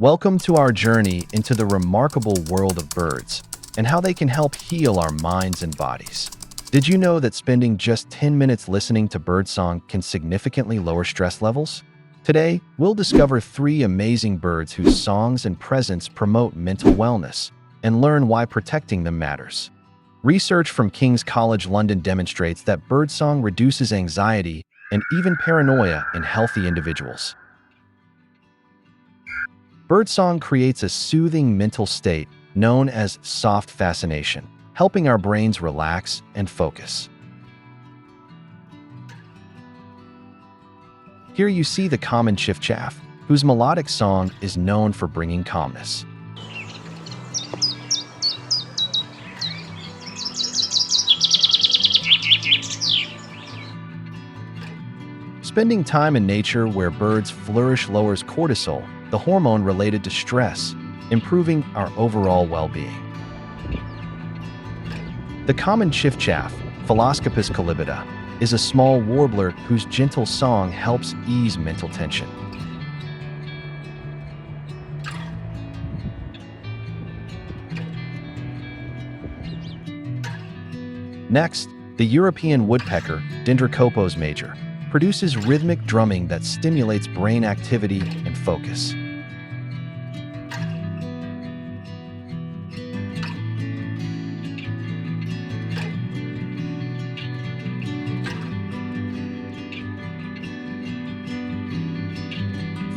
Welcome to our journey into the remarkable world of birds and how they can help heal our minds and bodies. Did you know that spending just 10 minutes listening to birdsong can significantly lower stress levels? Today, we'll discover 3 amazing birds whose songs and presence promote mental wellness and learn why protecting them matters. Research from King's College London demonstrates that birdsong reduces anxiety and even paranoia in healthy individuals. Birdsong creates a soothing mental state known as soft fascination, helping our brains relax and focus. Here you see the common chiffchaff, whose melodic song is known for bringing calmness. Spending time in nature where birds flourish lowers cortisol, the hormone related to stress, improving our overall well-being. The common chiffchaff, Phylloscopus collybita, is a small warbler whose gentle song helps ease mental tension. Next, the European woodpecker, Dendrocopos major, produces rhythmic drumming that stimulates brain activity and focus.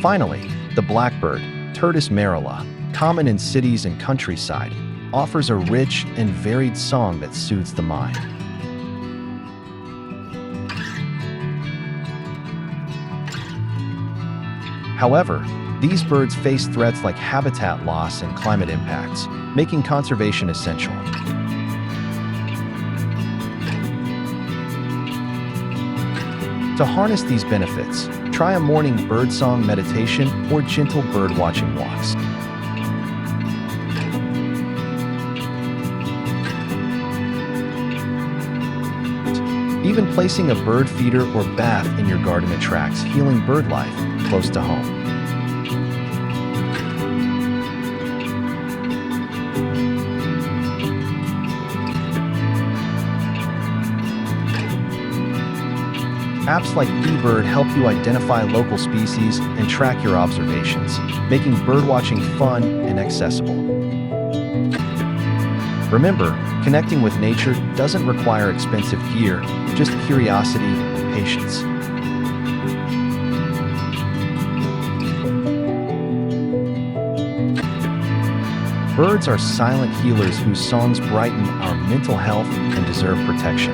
Finally, the blackbird, Turdus merula, common in cities and countryside, offers a rich and varied song that soothes the mind. However, these birds face threats like habitat loss and climate impacts, making conservation essential. To harness these benefits, try a morning birdsong meditation or gentle bird-watching walks. Even placing a bird feeder or bath in your garden attracts healing bird life close to home. Apps like eBird help you identify local species and track your observations, making birdwatching fun and accessible. Remember, connecting with nature doesn't require expensive gear, just curiosity and patience. Birds are silent healers whose songs brighten our mental health and deserve protection.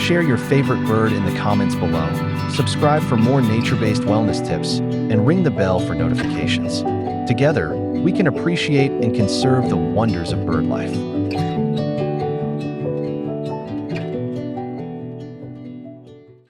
Share your favorite bird in the comments below, subscribe for more nature-based wellness tips, and ring the bell for notifications. Together, we can appreciate and conserve the wonders of bird life.